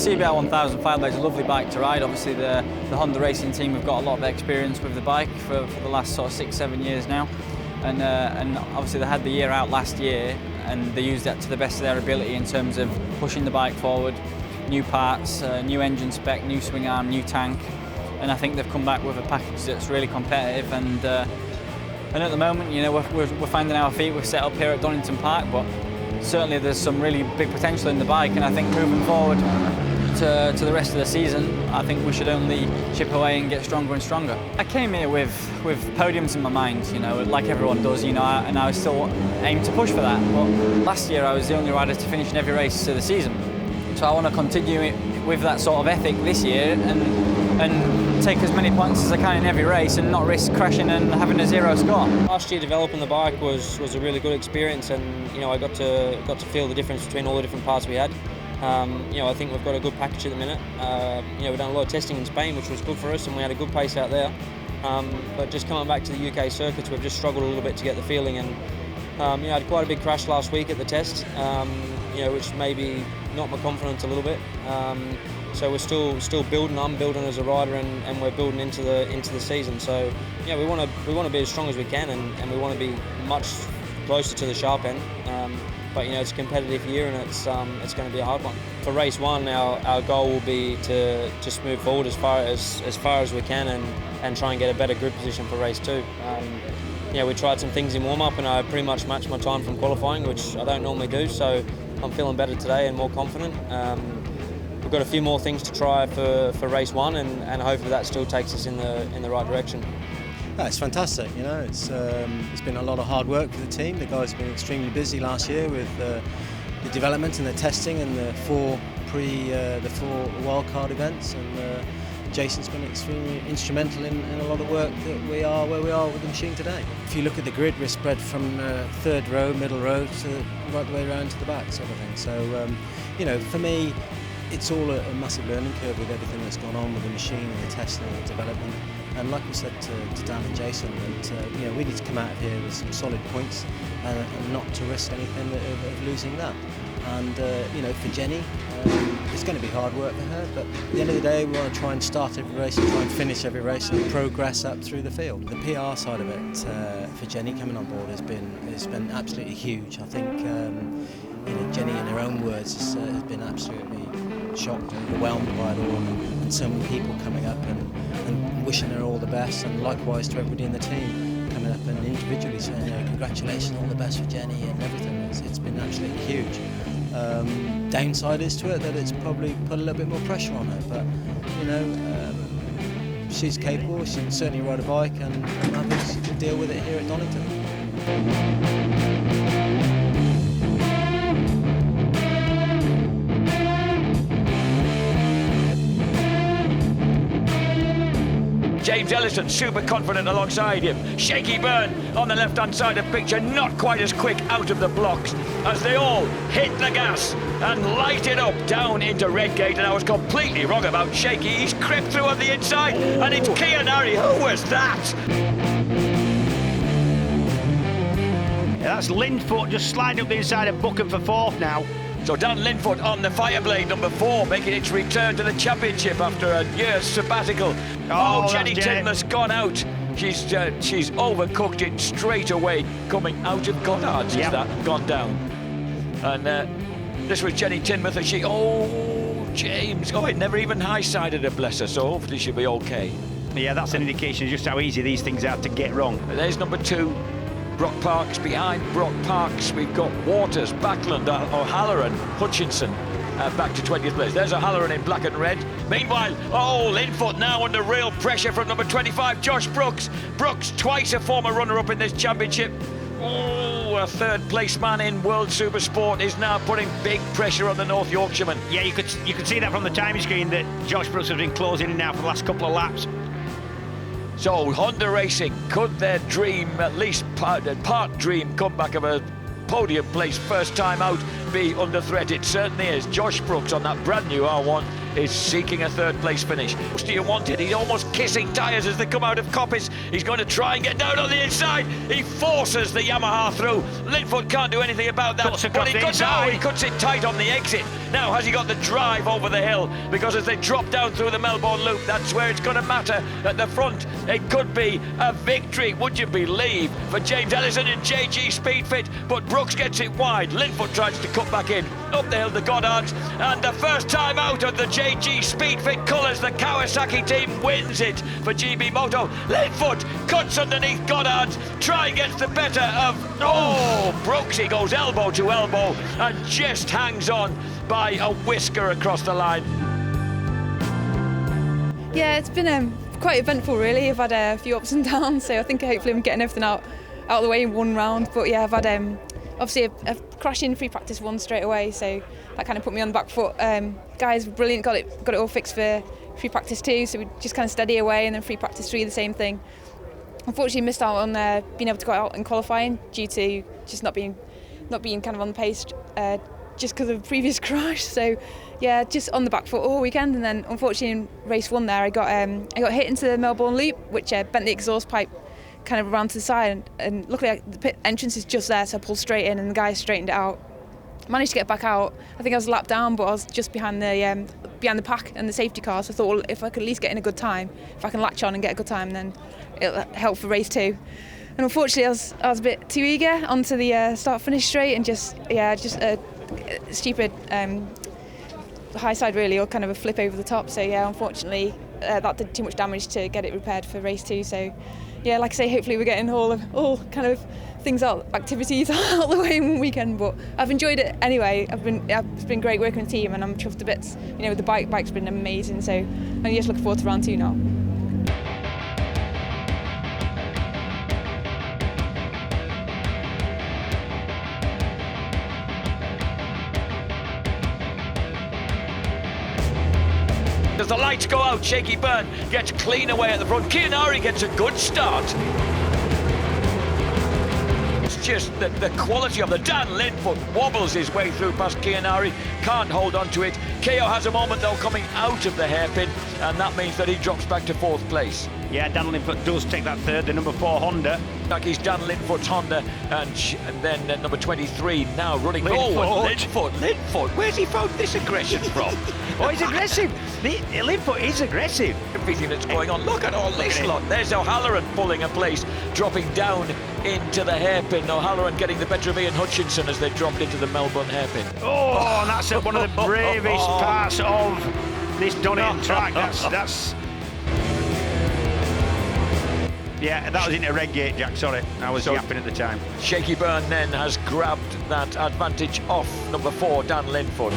CBR 1000 Fireblade's a lovely bike to ride. Obviously the Honda racing team have got a lot of experience with the bike for the last sort of 6-7 years now, and obviously they had the year out last year and they used that to the best of their ability in terms of pushing the bike forward, new parts, new engine spec, new swing arm, new tank, and I think they've come back with a package that's really competitive, and at the moment, you know, we're finding our feet. We're set up here at Donington Park, but certainly there's some really big potential in the bike, and I think moving forward to the rest of the season, I think we should only chip away and get stronger and stronger. I came here with podiums in my mind, you know, like everyone does, you know, and I was still aimed to push for that. But last year I was the only rider to finish in every race of the season, so I want to continue it with that sort of ethic this year and take as many points as I can in every race and not risk crashing and having a zero score. Last year developing the bike was a really good experience, and you know I got to feel the difference between all the different parts we had. You know, I think we've got a good package at the minute. You know, we've done a lot of testing in Spain, which was good for us, and we had a good pace out there. But just coming back to the UK circuits, we've just struggled a little bit to get the feeling, and you know, I had quite a big crash last week at the test. You know, which maybe knocked my confidence a little bit. So we're still building. I'm building as a rider, and we're building into the season. So yeah, we want to be as strong as we can, and we want to be much closer to the sharp end. But you know, it's a competitive year, and it's going to be a hard one. For race one, our goal will be to just move forward as far as we can, and try and get a better grid position for race two. You know, we tried some things in warm up, and I pretty much matched my time from qualifying, which I don't normally do. So I'm feeling better today and more confident. We've got a few more things to try for race one, and hopefully that still takes us in the right direction. No, it's fantastic. You know, it's been a lot of hard work for the team. The guys have been extremely busy last year with the development and the testing and the four wildcard events, and Jason's been extremely instrumental in a lot of work that we are where we are with the machine today. If you look at the grid, we're spread from third row, middle row, to right the way around to the back, sort of thing. So you know, for me, it's all a massive learning curve with everything that's gone on with the machine and the testing and the development. And like we said to Dan and Jason, that you know, we need to come out of here with some solid points and not to risk anything of losing that. And you know, for Jenny, it's going to be hard work for her, but at the end of the day, we want to try and start every race and try and finish every race and progress up through the field. The PR side of it for Jenny coming on board has been absolutely huge. I think you know, Jenny, in her own words, has been absolutely shocked and overwhelmed by it all, and so many people coming up and wishing her all the best, and likewise to everybody in the team coming up and individually saying, you know, congratulations, all the best for Jenny and everything. It's been absolutely huge. Downside is to it that it's probably put a little bit more pressure on her, but you know, she's capable. She can certainly ride a bike, and others can deal with it here at Donington. James Ellison, super confident alongside him. Shaky Byrne on the left-hand side of the picture, not quite as quick out of the blocks as they all hit the gas and light it up down into Redgate. And I was completely wrong about Shaky. He's crept through on the inside, and it's Kianari. Who was that? Yeah, that's Lindfoot just sliding up the inside of Buchan for fourth now. So Dan Lindfoot on the Fireblade number 4, making its return to the championship after a year's sabbatical. Oh, Jenny Tinmouth's gone out. She's overcooked it straight away, coming out of Goddard's. Yep. Is that gone down? And this was Jenny Tinmouth, and James, it never even high-sided her, bless her, so hopefully she'll be okay. Yeah, that's an indication of just how easy these things are to get wrong. There's number 2. Brock Parks. Behind Brock Parks, we've got Waters, Backlund, O'Halloran, Hutchinson back to 20th place. There's O'Halloran in black and red. Meanwhile, Lindfoot now under real pressure from number 25, Josh Brooks. Brooks, twice a former runner-up in this championship. A third-place man in World Supersport is now putting big pressure on the North Yorkshireman. Yeah, you could see that from the timing screen that Josh Brooks has been closing in now for the last couple of laps. So Honda Racing, could their dream, at least part dream, come back of a podium place first time out? be under threat. It certainly is. Josh Brooks on that brand new R1 is seeking a third place finish. Do you want it? He's almost kissing tyres as they come out of Coppice. He's going to try and get down on the inside. He forces the Yamaha through. Linfoot can't do anything about that. But he cuts it tight on the exit. Now has he got the drive over the hill? Because as they drop down through the Melbourne Loop, that's where it's going to matter. At the front, it could be a victory, would you believe, for James Ellison and JG Speedfit. But Brooks gets it wide. Linfoot tries to cut back in. Up the hill to Goddard's. And the first time out of the JG Speedfit colours, the Kawasaki team wins it for GB Moto. Linfoot cuts underneath Goddard's. Try gets the better of Brooks. He goes elbow to elbow and just hangs on by a whisker across the line. Yeah, it's been quite eventful really. I've had a few ups and downs, so I think hopefully I'm getting everything out of the way in one round. But yeah, I've had obviously a crash in free practice 1 straight away, so that kind of put me on the back foot. Guys were brilliant, got it all fixed for free practice 2, so we just kind of steady away, and then free practice 3 the same thing. Unfortunately missed out on being able to go out in qualifying due to just not being kind of on the pace just because of the previous crash. So yeah, just on the back foot all weekend, and then unfortunately in race 1 there I got hit into the Melbourne Loop, which bent the exhaust pipe kind of around to the side, and luckily the pit entrance is just there, so I pulled straight in and the guy straightened it out. Managed to get back out. I think I was a lap down, but I was just behind the pack and the safety car, so I thought, well, if I could at least get in a good time, if I can latch on and get a good time, then it'll help for race 2. And unfortunately I was a bit too eager onto the start-finish straight, and just a stupid high side really, or kind of a flip over the top. So yeah, unfortunately that did too much damage to get it repaired for race 2. So yeah, like I say, hopefully we're getting all kind of activities out the way in one weekend. But I've enjoyed it anyway. It's been great working with the team, and I'm chuffed to bits. You know, the bike's been amazing. So I'm just looking forward to round 2 now. As the lights go out, Shaky Byrne gets clean away at the front. Kianari gets a good start. It's just the quality of the Dan Linfoot wobbles his way through past Kianari, can't hold on to it. KO has a moment though coming out of the hairpin, and that means that he drops back to 4th place. Yeah, Dan Linfoot does take that third, the number 4 Honda. Back is Dan Linfoot's Honda, and then number 23 now running forward. Linfoot, where's he found this aggression from? Oh, he's aggressive. Linfoot is aggressive. Everything that's going on. Look at all this lot. There's O'Halloran pulling a place, dropping down into the hairpin. O'Halloran getting the better of Ian Hutchinson as they dropped into the Melbourne hairpin. Oh, and that's one of the bravest parts of this Donington track. That's. Yeah, that was into Redgate, Jack, sorry. I was yapping at the time. Shaky Byrne then has grabbed that advantage off number 4, Dan Linfoot.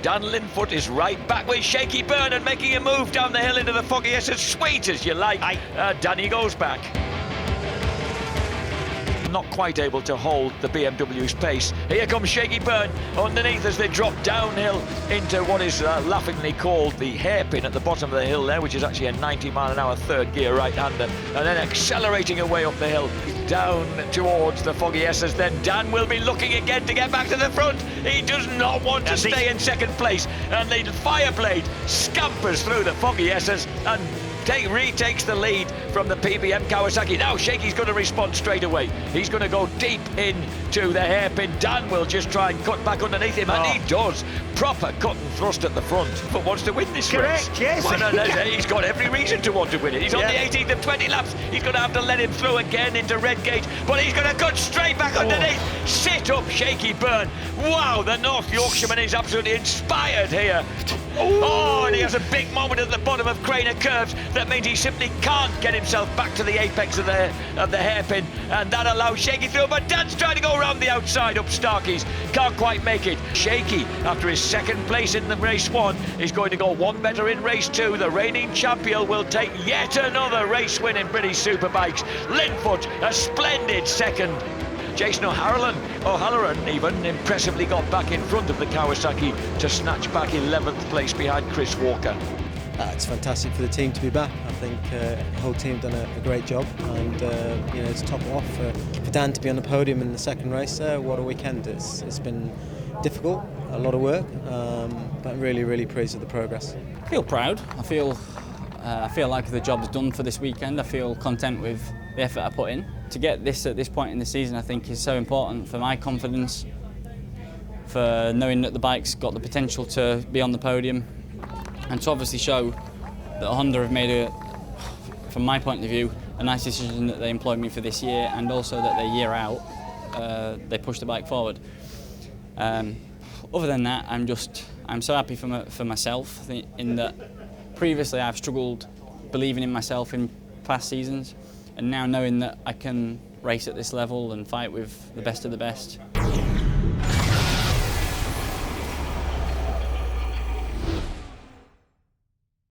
Dan Linfoot is right back with Shaky Byrne and making a move down the hill into the foggy. Yes, as sweet as you like. Danny goes back. Not quite able to hold the BMW's pace. Here comes Shaky Byrne underneath as they drop downhill into what is laughingly called the hairpin at the bottom of the hill there, which is actually a 90-mile-an-hour third gear right-hander, and then accelerating away up the hill down towards the foggy S's. Then Dan will be looking again to get back to the front. He does not want to stay in 2nd place, and the Fireblade scampers through the foggy S's and retakes the lead from the PBM Kawasaki. Now Shaky's going to respond straight away. He's going to go deep into the hairpin. Dan will just try and cut back underneath him, and he does. Proper cut and thrust at the front. But wants to win this race. Yes. Well, he's got every reason to want to win it. He's on the 18th of 20 laps. He's going to have to let him through again into Redgate, but he's going to cut straight back underneath. Sit up, Shaky Byrne. Wow, the North Yorkshireman is absolutely inspired here. Oh, and he has a big moment at the bottom of Craner Curves. That means he simply can't get himself back to the apex of the hairpin, and that allows Shaky through. But Dan's trying to go around the outside up Starkey's. Can't quite make it. Shaky, after his 2nd place in the race 1, is going to go 1 better in race 2. The reigning champion will take yet another race win in British Superbikes. Linfoot, a splendid 2nd. Jason O'Halloran even impressively got back in front of the Kawasaki to snatch back 11th place behind Chris Walker. It's fantastic for the team to be back. I think the whole team have done a great job, and you know, to top it off, for Dan to be on the podium in the second race there, what a weekend. It's been difficult, a lot of work, but really pleased with the progress. I feel proud. I feel like the job's done for this weekend. I feel content with the effort I put in. To get this at this point in the season, I think, is so important for my confidence, for knowing that the bike's got the potential to be on the podium, and to obviously show that Honda have made from my point of view, a nice decision that they employed me for this year, and also that their year out, they pushed the bike forward. Other than that, I'm so happy for myself, in that previously I've struggled believing in myself in past seasons, and now knowing that I can race at this level and fight with the best of the best,